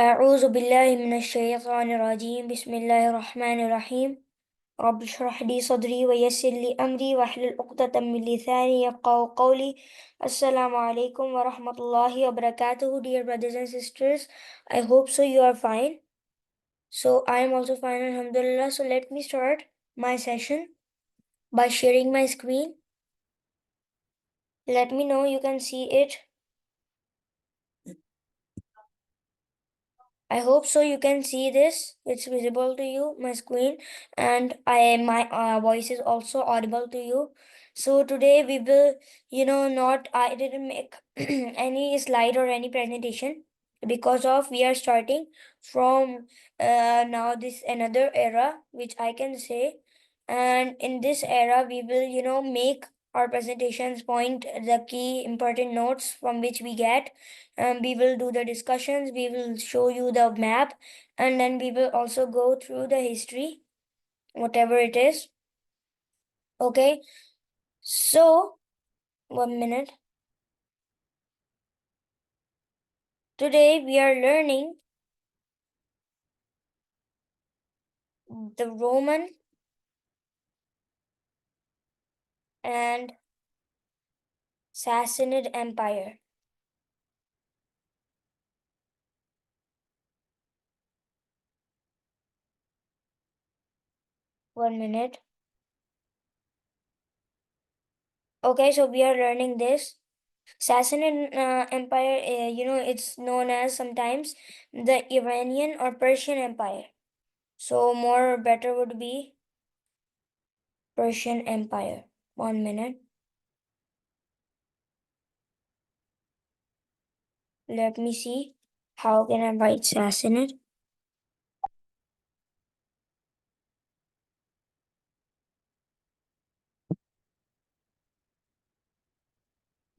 أعوذ بالله من الشيطان الرجيم بسم الله الرحمن الرحيم رب اشرح لي صدري ويسر لي أمري واحلل عقدة من لساني يفقهوا قولي. Assalamu alaikum wa rahmatullahi wa barakatuh, dear brothers and sisters. I hope so you are fine. So I am also fine, alhamdulillah. So let me start my session by sharing my screen. Let me know you can see it. I hope so you can see this. It's visible to you, my screen, and my voice is also audible to you. So today we will, not I didn't make any slide or any presentation because of we are starting from now this another era, which I can say, and in this era we will, make our presentations point the key important notes from which we get, and we will do the discussions, we will show you the map, and then we will also go through the history, whatever it is. Okay, so 1 minute. Today we are learning the Roman and Sassanid Empire. 1 minute. Okay, so we are learning this Sassanid Empire. It's known as sometimes the Iranian or Persian Empire. So more better would be Persian Empire. 1 minute. Let me see. How can I write Sassanid?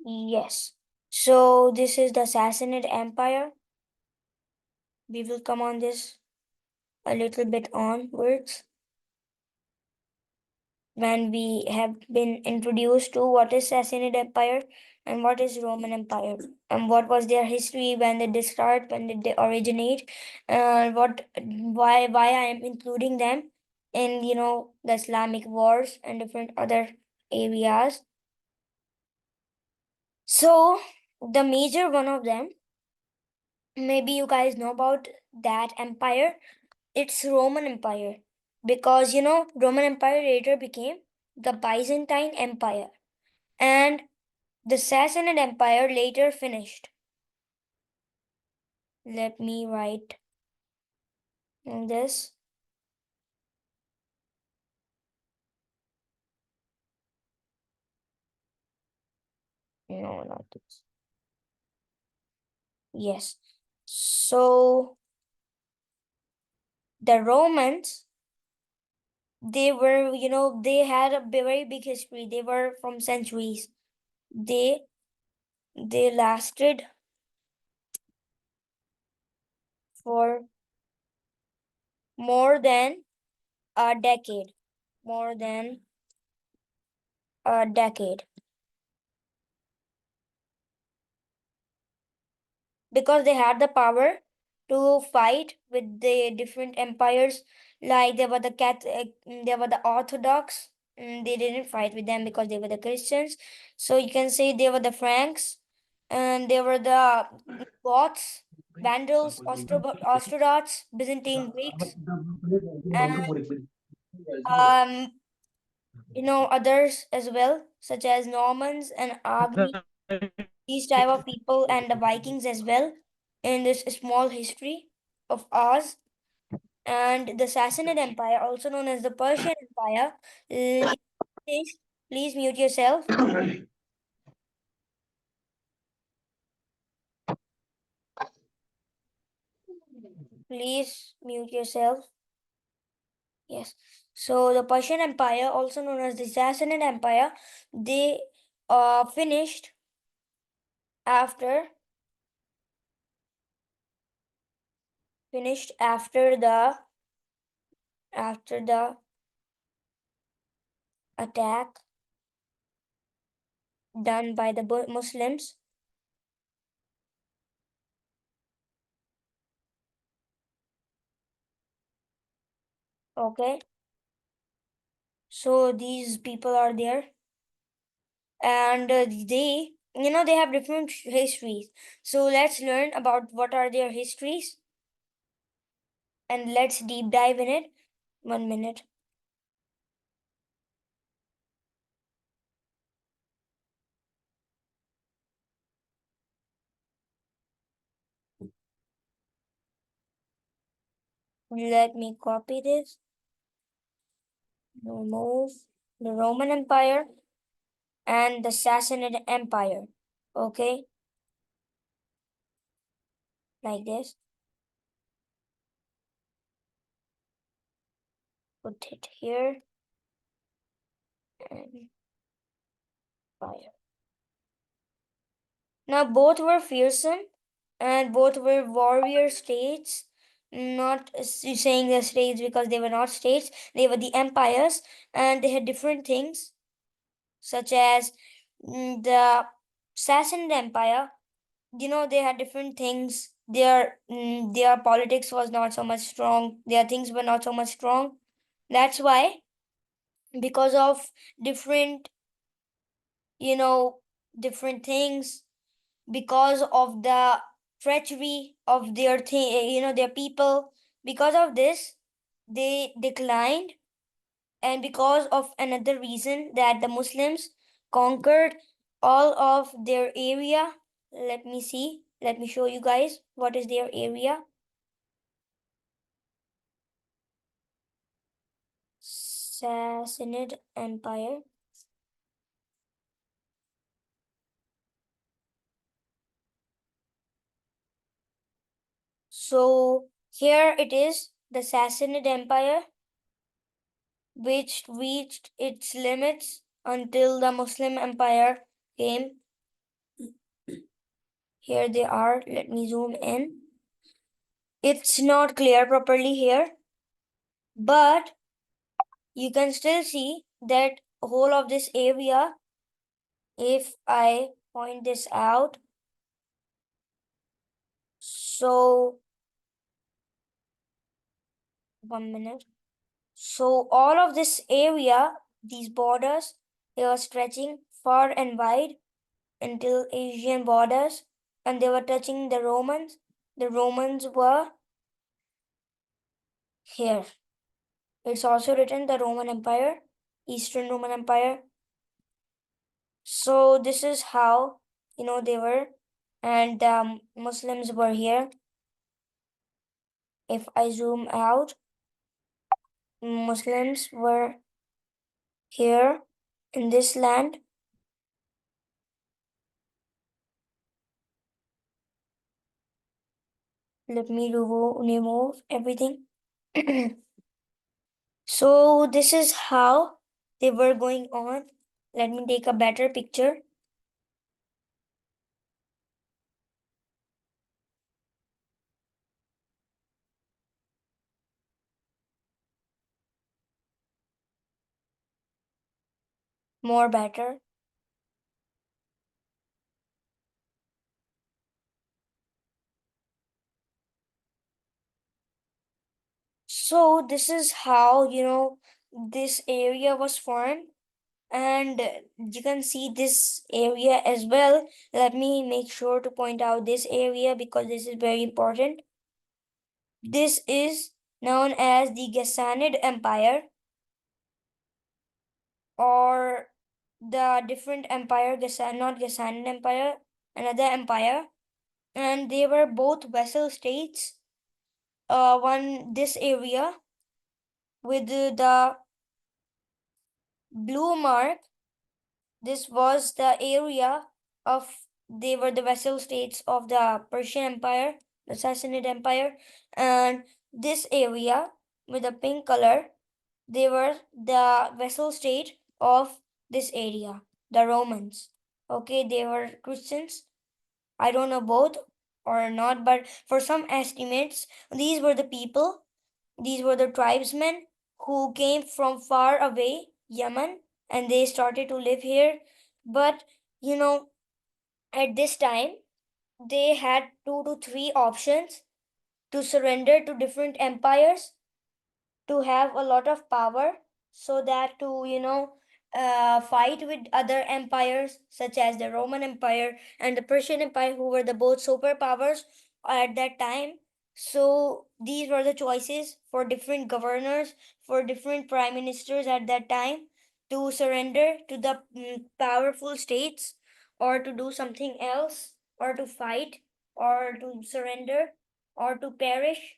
Yes. So this is the Sassanid Empire. We will come on this a little bit onwards when we have been introduced to what is Sassanid Empire and what is Roman Empire and what was their history, when did they start, when did they originate, why I am including them in the Islamic wars and different other areas. So the major one of them, maybe you guys know about that empire, it's Roman Empire, because Roman Empire later became the Byzantine Empire, and the Sassanid Empire later finished. Let me write this. No, not this. Yes. So the Romans, they were, they had a very big history. They were from centuries. They lasted for more than a decade. More than a decade. Because they had the power to fight with the different empires. Like there were there were the Orthodox. They didn't fight with them because they were the Christians. So you can say they were the Franks, and they were the Goths, Vandals, Ostrogoths, Byzantine Greeks, and um, others as well, such as Normans and Agni. These type of people and the Vikings as well in this small history of ours. And the Sassanid Empire, also known as the Persian Empire. Please, please mute yourself. Please mute yourself. Yes. So the Persian Empire, also known as the Sassanid Empire, they finished after after the attack done by the Muslims Okay. So these people are there, and they have different histories. So let's learn about what are their histories, and let's deep dive in it. 1 minute. Let me copy this. Remove the Roman Empire and the Sassanid Empire. Okay, like this. Put it here and fire. Now both were fearsome and both were warrior states. Not saying the states because they were not states, they were the empires, and they had different things, such as the Sassanid Empire. They had different things. Their politics was not so much strong. Their things were not so much strong. That's why, because of different, you know, different things, because of the treachery of their their people, because of this, they declined, and because of another reason that the Muslims conquered all of their area. Let me see. Let me show you guys what is their area. Sassanid Empire. So here it is, the Sassanid Empire, which reached its limits until the Muslim Empire came. Here they are. Let me zoom in. It's not clear properly here, but you can still see that whole of this area. If I point this out, so 1 minute. So all of this area, these borders, they were stretching far and wide until Asian borders, and they were touching the Romans. The Romans were here. It's also written the Roman Empire, Eastern Roman Empire. So this is how they were, and Muslims were here. If I zoom out, Muslims were here in this land. Let me remove everything. So this is how they were going on. Let me take a better picture. More better. So this is how this area was formed, and you can see this area as well. Let me make sure to point out this area because this is very important. This is known as the Ghassanid Empire, or the different empire, not Ghassanid Empire, another empire, and they were both vassal states. One this area with the blue mark, this was the area of they were the vassal states of the Persian Empire, the Sassanid Empire, and this area with the pink color, they were the vassal state of this area, the Romans. Okay, they were Christians. I don't know both or not, but for some estimates, these were the tribesmen who came from far away, Yemen, and they started to live here. But, you know, at this time, they had 2 to 3 options to surrender to different empires, to have a lot of power so that to fight with other empires such as the Roman Empire and the Persian Empire, who were the both superpowers at that time. So these were the choices for different governors, for different prime ministers at that time, to surrender to the powerful states, or to do something else, or to fight, or to surrender, or to perish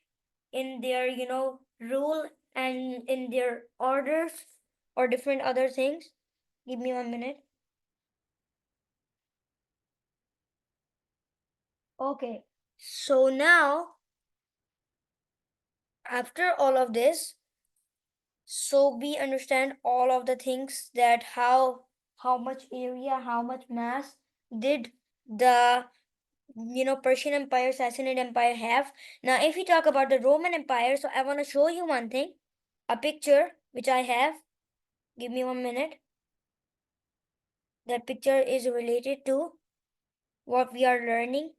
in their rule and in their orders, or different other things. Give me 1 minute. Okay. So now, after all of this, so we understand all of the things, that how much area, how much mass did the Persian Empire, Sassanid Empire have. Now, if we talk about the Roman Empire, so I want to show you one thing, a picture which I have. Give me 1 minute. That picture is related to what we are learning,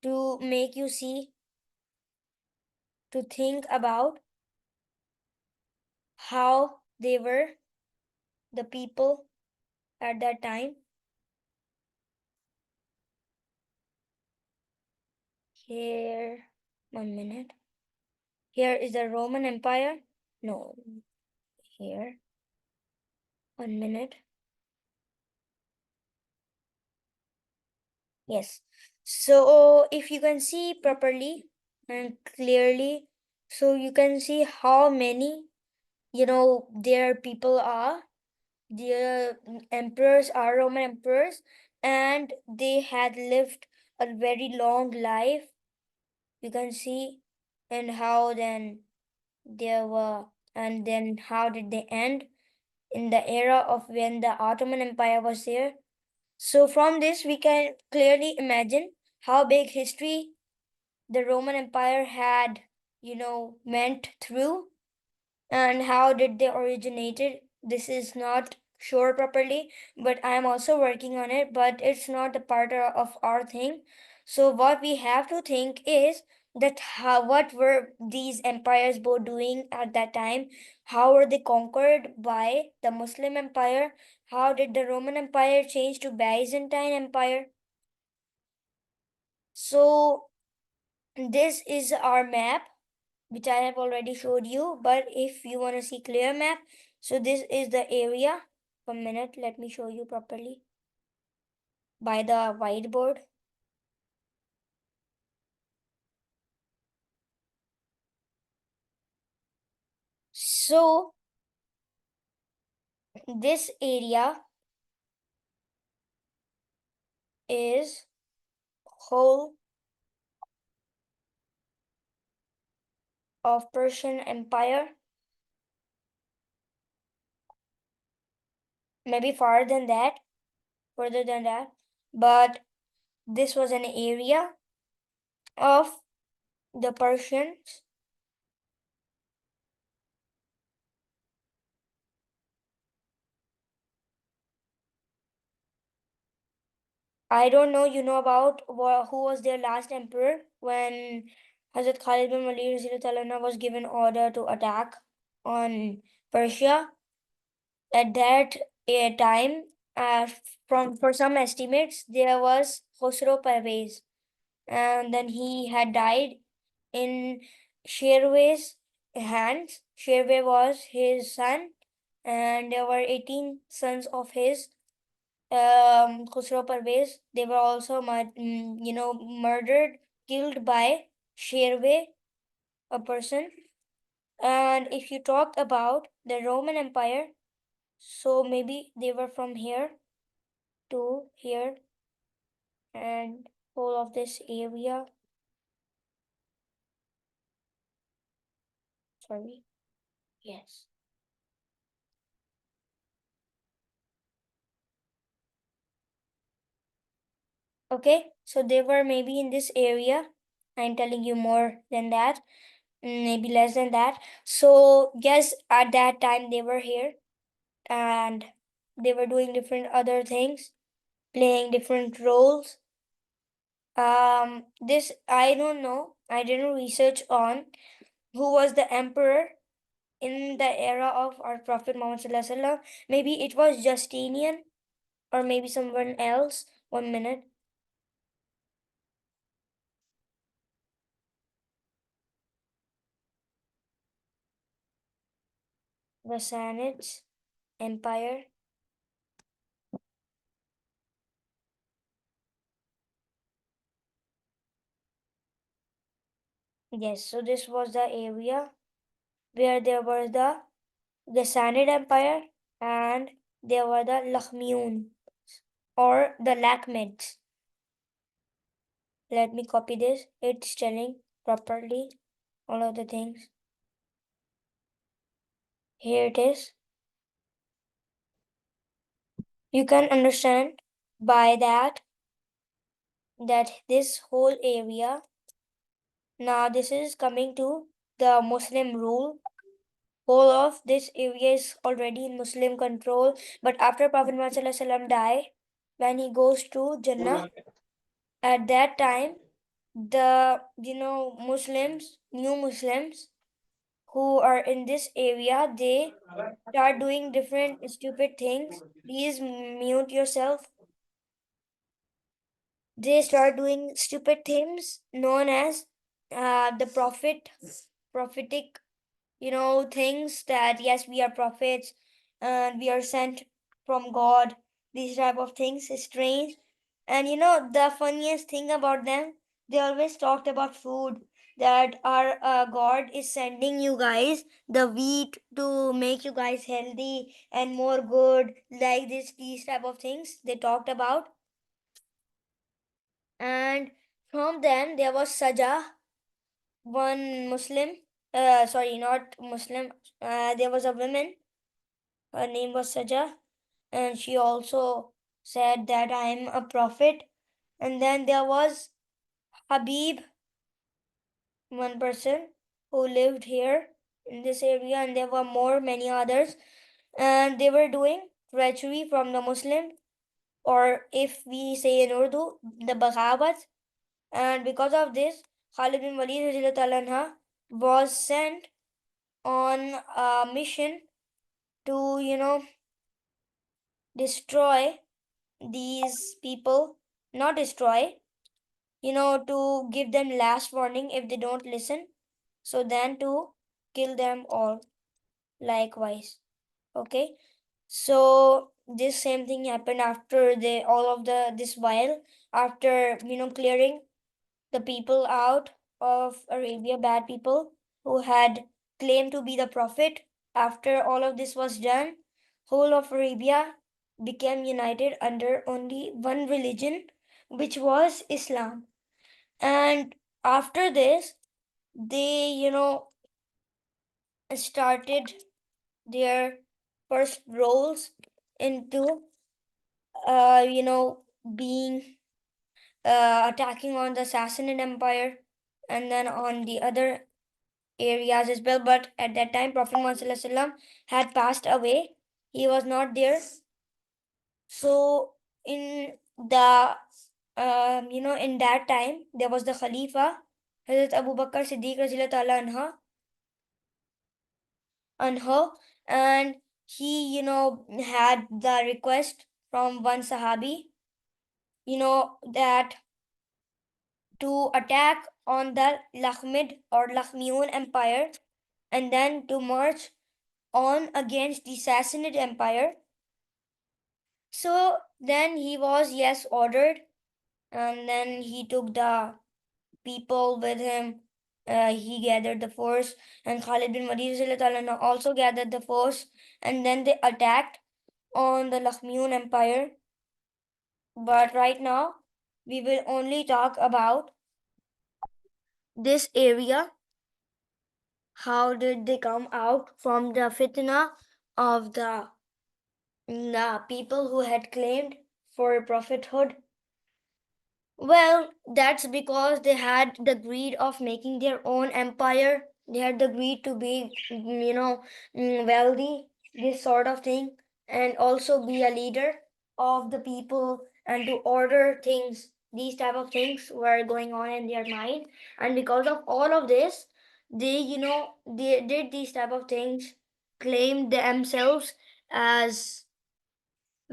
to make you see, to think about how they were, the people at that time. Here, 1 minute. Here is the Roman Empire. No, here. 1 minute. Yes. So if you can see properly and clearly, so you can see how many, their people are. Their emperors are Roman emperors, and they had lived a very long life. You can see, and how then they were, and then how did they end in the era of when the Ottoman Empire was there. So from this, we can clearly imagine how big history the Roman Empire had, went through, and how did they originated. This is not sure properly, but I am also working on it, but it's not a part of our thing. So what we have to think is that how, what were these empires both doing at that time, how were they conquered by the Muslim Empire, how did the Roman Empire change to Byzantine Empire. So this is our map, which I have already showed you. But if you want to see clear map, so this is the area. 1 minute, let me show you properly by the whiteboard. So this area is whole of Persian Empire, maybe further than that, but this was an area of the Persians. I don't know, about who was their last emperor when Hazrat Khalid bin Walid Radhiyallahu was given order to attack on Persia. At that time, from for some estimates, there was Khosrow Parvez, and then he had died in Sherway's hands. Sherway was his son, and there were 18 sons of his. Khusro Parvez, they were also murdered, killed by Sherway, a person. And if you talk about the Roman Empire, so maybe they were from here to here, and whole of this area. Sorry. Yes. Okay, so they were maybe in this area. I'm telling you more than that, maybe less than that. So yes, at that time they were here, and they were doing different other things, playing different roles. This I don't know. I didn't research on who was the emperor in the era of our Prophet Muhammad Sallallahu Alaihi Wasallam. Maybe it was Justinian or maybe someone else. 1 minute. The Sassanid Empire. Yes, so this was the area where there was the Sassanid Empire and there were the Lakhmiun or the Lakhmids. Let me copy this. It's telling properly all of the things. Here it is. You can understand by that this whole area, now this is coming to the Muslim rule. Whole of this area is already in Muslim control. But after Prophet Muhammad Sallallahu Alaihi Wasallam died, when he goes to Jannah, at that time, the Muslims, new Muslims who are in this area, they start doing different stupid things. Please mute yourself. They start doing stupid things known as the prophetic, things that yes, we are prophets and we are sent from God. These type of things is strange. And the funniest thing about them, they always talked about food, that our God is sending you guys the wheat to make you guys healthy and more good, like these type of things they talked about. And from them there was Saja, one Muslim. Sorry, not Muslim. There was a woman. Her name was Saja, and she also said that I am a prophet. And then there was Habib, one person who lived here in this area, and there were many others, and they were doing treachery from the Muslim, or if we say in Urdu, the Baghabat. And because of this, Khalid bin Walid Radhiyallahu anha was sent on a mission to, destroy these people. Not destroy, to give them last warning if they don't listen. So then to kill them all likewise. Okay. So this same thing happened after they all of this while, after clearing the people out of Arabia, bad people who had claimed to be the prophet. After all of this was done, whole of Arabia became united under only one religion, which was Islam. And after this, they, started their first roles into, being attacking on the Sassanid Empire and then on the other areas as well. But at that time, Prophet Muhammad Sallallahu Alaihi Wasallam had passed away. He was not there. So in the in that time, there was the Khalifa, Hazrat Abu Bakr Siddiq Radhiyallahu anhu, and he, had the request from one Sahabi, that to attack on the Lakhmid or Lakhmiun Empire and then to march on against the Sassanid Empire. So then he was, yes, ordered, and then he took the people with him. He gathered the force, and Khalid bin Walid also gathered the force, and then they attacked on the Lakhmiun Empire. But right now, we will only talk about this area. How did they come out from the fitna of the people who had claimed for prophethood? Well, that's because they had the greed of making their own empire. They had the greed to be, wealthy, this sort of thing, and also be a leader of the people and to order things. These type of things were going on in their mind. And because of all of this, they did these type of things, claimed themselves as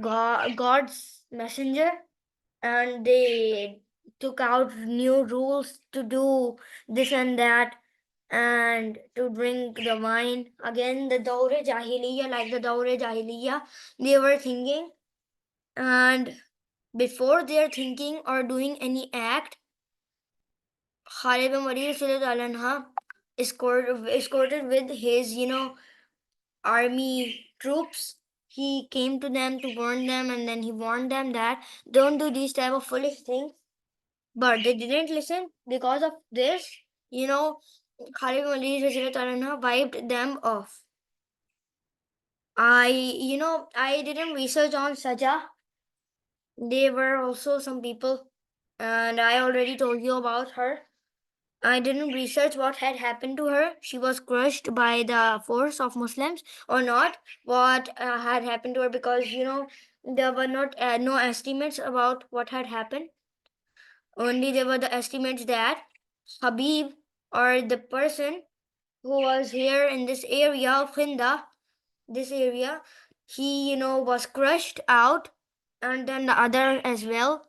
God's messenger, and they took out new rules to do this and that, and to drink the wine. Again, the Daure Jahiliya, like the Daure Jahiliya, they were thinking, and before they're thinking or doing any act, Khalid bin Walid Anha escorted with his, army troops. He came to them to warn them, and then he warned them that don't do these type of foolish things. But they didn't listen. Because of this, you know, Khalid bin Walid Anha wiped them off. I didn't research on Saja. There were also some people, and I already told you about her. I didn't research what had happened to her. She was crushed by the force of Muslims or not. What had happened to her, because there were not no estimates about what had happened. Only there were the estimates that Habib, or the person who was here in this area of Hinda, this area, he was crushed out, and then the other as well,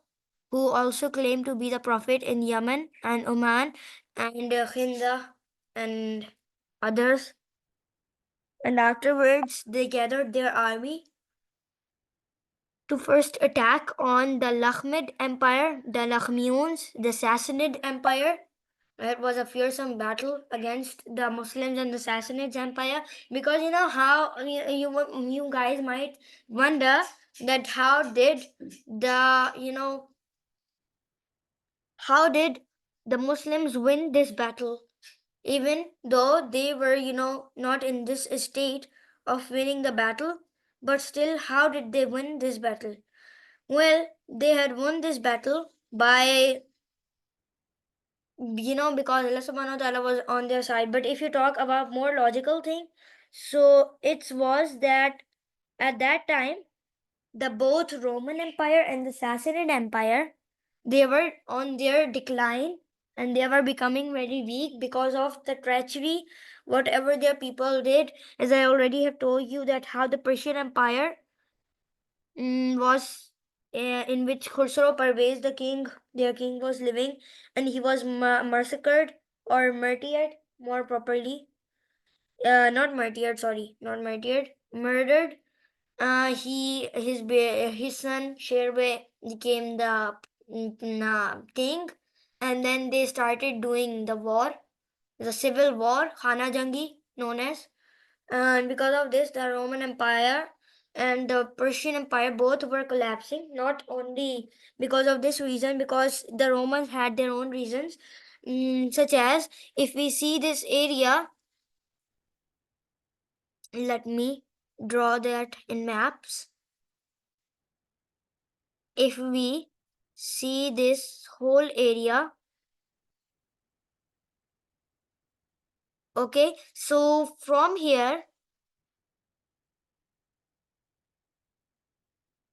who also claimed to be the prophet in Yemen and Oman and Hinda and others. And afterwards, they gathered their army to first attack on the Lakhmid Empire, the Lakhmiuns, the Sassanid Empire. It was a fearsome battle against the Muslims and the Sassanid Empire, because you know how you guys might wonder that the you know how did the Muslims win this battle, even though they were not in this state of winning the battle, but still, how did they win this battle? Well, they had won this battle by, because Allah subhanahu wa ta'ala was on their side. But if you talk about more logical thing, so it was that at that time, the both Roman Empire and the Sassanid Empire, they were on their decline, and they were becoming very weak because of the treachery, whatever their people did. As I already have told you, that how the Persian Empire was in which Khusro Parvez, their king, was living, and he was massacred or martyred, more properly. Not martyred, sorry, not martyred, murdered. His son Sherbe became the king, and then they started doing the war, the civil war, Khana Jangi, known as. And because of this, the Roman Empire and the Persian Empire both were collapsing. Not only because of this reason, because the Romans had their own reasons, such as, if we see this area, let me draw that in maps. If we see this whole area, okay, so from here,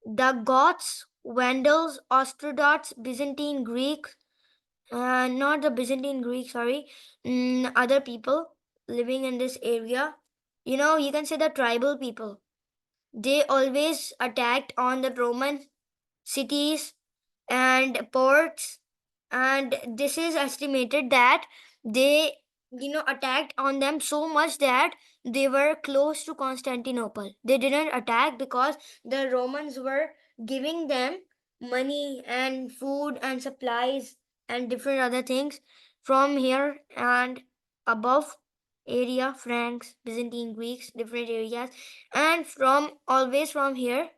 the Goths, Vandals, Ostrogoths, Byzantine Greeks, not the Byzantine Greeks, sorry, other people living in this area, you can say the tribal people, they always attacked on the Roman cities and ports, and this is estimated that they attacked on them so much that they were close to Constantinople. They didn't attack because the Romans were giving them money and food and supplies and different other things from here and above area, Franks, Byzantine Greeks, different areas, and from here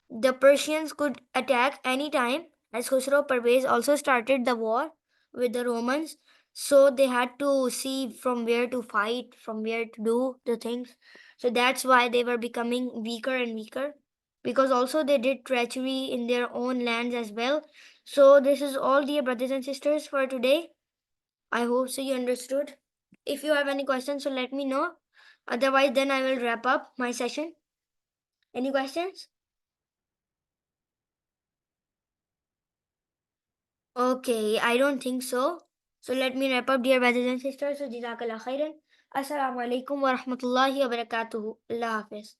the Persians could attack any time, as Khusro Parvez also started the war with the Romans. So they had to see from where to fight, from where to do the things. So that's why they were becoming weaker and weaker. Because also they did treachery in their own lands as well. So this is all, dear brothers and sisters, for today. I hope so you understood. If you have any questions, so let me know. Otherwise, then I will wrap up my session. Any questions? Okay, I don't think so. So let me wrap up, dear brothers and sisters. So Jazakallah khairan. Assalamu alaikum wa rahmatullahi wa barakatuhu. Allah Hafiz.